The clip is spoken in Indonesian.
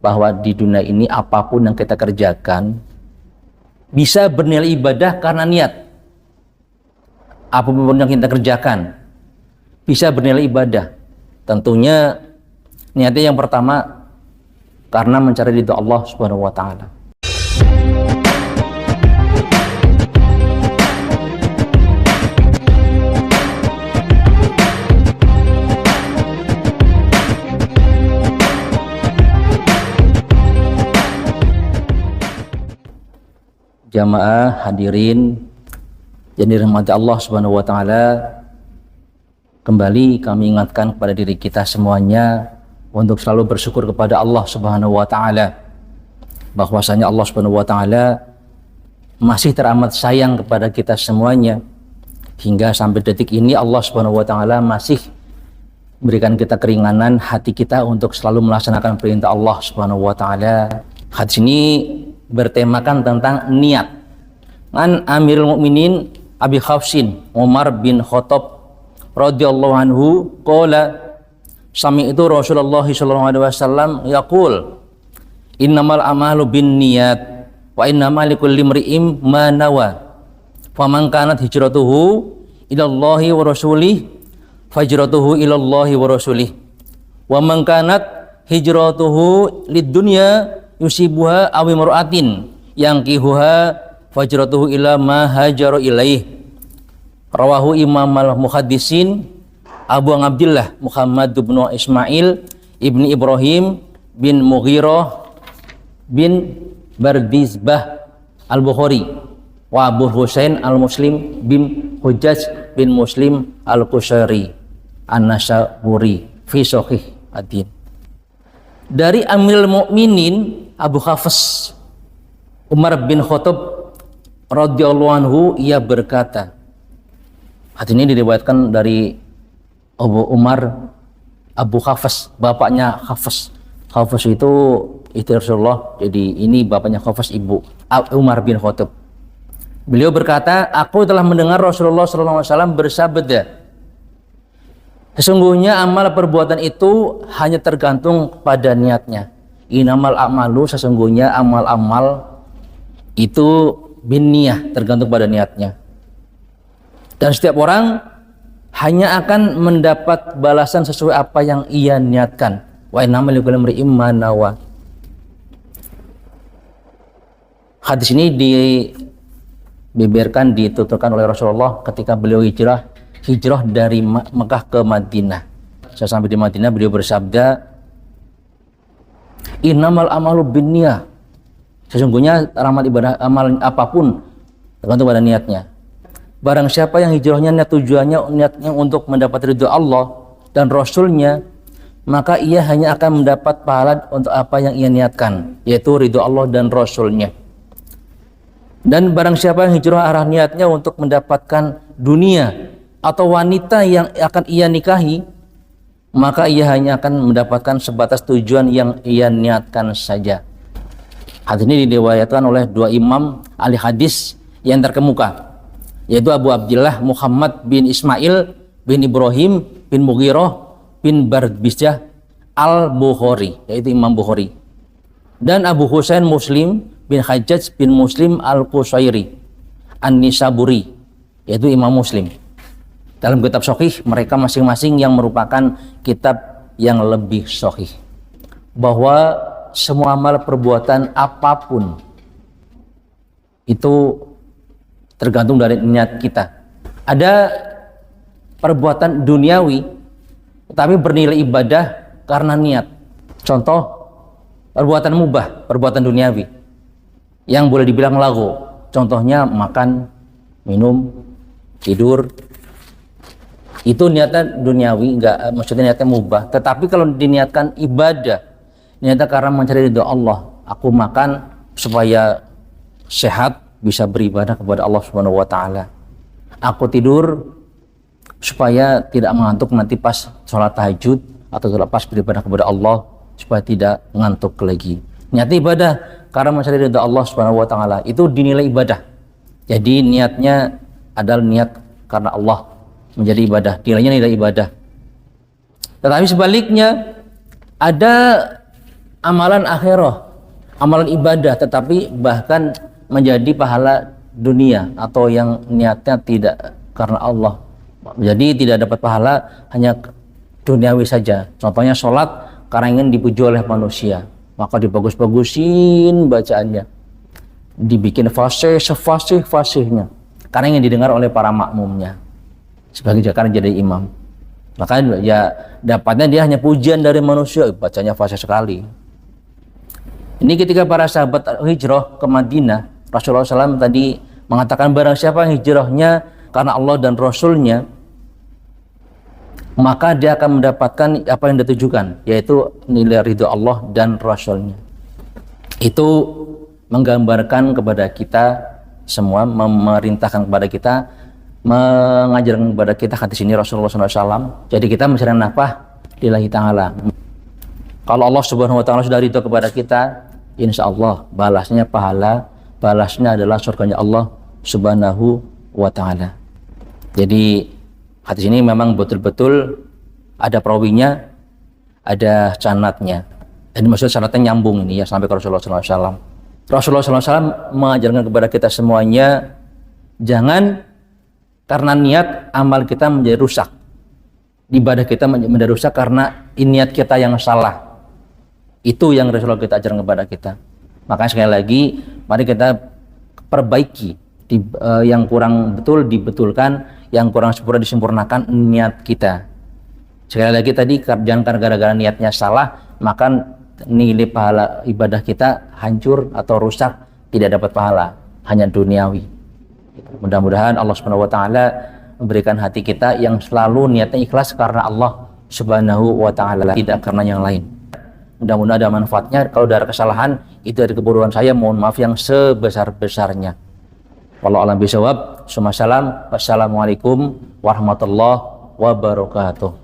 bahwa di dunia ini apapun yang kita kerjakan bisa bernilai ibadah karena niat. Apapun yang kita kerjakan bisa bernilai ibadah. Tentunya niatnya yang pertama karena mencari ridha Allah Subhanahu wa taala. Jamaah hadirin yang dirahmati Allah Subhanahu wa taala, kembali kami ingatkan kepada diri kita semuanya untuk selalu bersyukur kepada Allah Subhanahu wa taala, bahwasanya Allah Subhanahu wa taala masih teramat sayang kepada kita semuanya. Hingga sampai detik ini Allah Subhanahu wa taala masih berikan kita keringanan hati kita untuk selalu melaksanakan perintah Allah Subhanahu wa taala. Hadis ini bertemakan tentang niat. An Amirul Mukminin Abi Hafsin Umar bin Khattab radhiyallahu anhu qala sami'tu Rasulullah sallallahu alaihi wasallam yaqul innamal a'malu binniyat wa innamal likulli imri'in ma nawa faman kanat hijratuhu ilallahi wa rasulih fajratuhu ilallahi wa rasulih wa man kanat hijratuhu lid-dunya yusibuha awi mar'atin yankihuha fajratuhu ila ma hajaru ilaih. Rawahu Imam al-Muhaddisin Abu Abdillah Muhammad bin Ismail ibni Ibrahim bin Mughirah bin Bardizbah al-Bukhari wa Abu Husain al-Muslim bin Hujjaj bin Muslim al-Qusyari an-Nasaburi fi Sahih ad-Din. Dari Amirul Mukminin Abu Hafs Umar bin Khattab radhiyallahu anhu, ia berkata, hadis ini diriwayatkan dari Abu Umar Abu Hafs, bapaknya Hafs. Hafs itu Rasulullah, jadi ini bapaknya Hafs, ibu Umar bin Khattab. Beliau berkata, aku telah mendengar Rasulullah SAW bersabda, sesungguhnya amal perbuatan itu hanya tergantung pada niatnya. Inamal a'malu, sesungguhnya amal-amal itu binniyah, tergantung pada niatnya. Dan setiap orang hanya akan mendapat balasan sesuai apa yang ia niatkan. Wa innamal likulli imri'in ma nawa. Hadis ini dibeberkan, dituturkan oleh Rasulullah ketika beliau hijrah dari Mekah ke Madinah. Sesampai di Madinah beliau bersabda, innamal amalu binniyah, sesungguhnya amal ibadah, amal apapun tergantung pada niatnya. Barang siapa yang hijrahnya niatnya untuk mendapat ridho Allah dan Rasulnya, maka ia hanya akan mendapat pahala untuk apa yang ia niatkan, yaitu ridho Allah dan Rasulnya. Dan barang siapa yang hijrah arah niatnya untuk mendapatkan dunia atau wanita yang akan ia nikahi, maka ia hanya akan mendapatkan sebatas tujuan yang ia niatkan saja. Hadis ini diriwayatkan oleh dua imam ahli hadis yang terkemuka, yaitu Abu Abdillah Muhammad bin Ismail bin Ibrahim bin Mughirah bin Bardizbah al-Bukhari, yaitu Imam Bukhari, dan Abu Husain Muslim bin Hajjaj bin Muslim al-Qusyari an-Nisaburi, yaitu Imam Muslim. Dalam kitab sahih mereka masing-masing yang merupakan kitab yang lebih sahih, bahwa semua amal perbuatan apapun itu tergantung dari niat kita. Ada perbuatan duniawi tetapi bernilai ibadah karena niat. Contoh perbuatan mubah, perbuatan duniawi yang boleh dibilang lagho. Contohnya makan, minum, tidur. Itu niatnya duniawi, enggak, maksudnya niatnya mubah. Tetapi kalau diniatkan ibadah, niatnya karena mencari ridho Allah. Aku makan supaya sehat, bisa beribadah kepada Allah Subhanahu wa taala. Aku tidur supaya tidak mengantuk nanti pas sholat tahajud atau pas beribadah kepada Allah, supaya tidak mengantuk lagi. Niatnya ibadah karena mencari ridho Allah Subhanahu wa taala, itu dinilai ibadah. Jadi niatnya adalah niat karena Allah, menjadi ibadah, nilainya nilai ibadah. Tetapi sebaliknya, ada amalan akhirah, amalan ibadah, tetapi bahkan menjadi pahala dunia atau yang niatnya tidak karena Allah, jadi tidak dapat pahala, hanya duniawi saja. Contohnya sholat karena ingin dipuji oleh manusia, maka dibagus-bagusin bacaannya, dibikin fasih sefasih-fasihnya karena ingin didengar oleh para makmumnya sebagai karena jadi imam. Maka ya dapatnya dia hanya pujian dari manusia, bacanya fasih sekali. Ini ketika para sahabat hijrah ke Madinah, Rasulullah SAW tadi mengatakan barang siapa yang hijrahnya karena Allah dan Rasulnya, maka dia akan mendapatkan apa yang ditujukan, yaitu nilai ridho Allah dan Rasulnya. Itu menggambarkan kepada kita semua, memerintahkan kepada kita, mengajarkan kepada kita hadis ini Rasulullah SAW. Jadi kita mencari nafkah lillahi ta'ala. Kalau Allah Subhanahu wa ta'ala sudah ridho kepada kita, insya Allah balasnya pahala, balasnya adalah surganya Allah Subhanahu wa ta'ala. Jadi hadis ini memang betul-betul ada perawinya, ada sanadnya. Dan maksud sanadnya nyambung ini ya sampai ke Rasulullah SAW. Rasulullah SAW mengajarkan kepada kita semuanya, jangan karena niat amal kita menjadi rusak, ibadah kita menjadi rusak karena niat kita yang salah. Itu yang Rasulullah kita ajarkan kepada kita. Makanya sekali lagi, mari kita perbaiki yang kurang betul dibetulkan, yang kurang sempurna disempurnakan niat kita. Sekali lagi tadi, jangan karena gara-gara niatnya salah maka nilai pahala ibadah kita hancur atau rusak, tidak dapat pahala, hanya duniawi. Mudah-mudahan Allah Subhanahu wa ta'ala memberikan hati kita yang selalu niatnya ikhlas karena Allah Subhanahu wa ta'ala, tidak karena yang lain. Mudah-mudahan ada manfaatnya. Kalau ada kesalahan, itu dari kebodohan saya, mohon maaf yang sebesar-besarnya. Wallahu a'lam bishawab. Wassalamualaikum warahmatullahi wabarakatuh.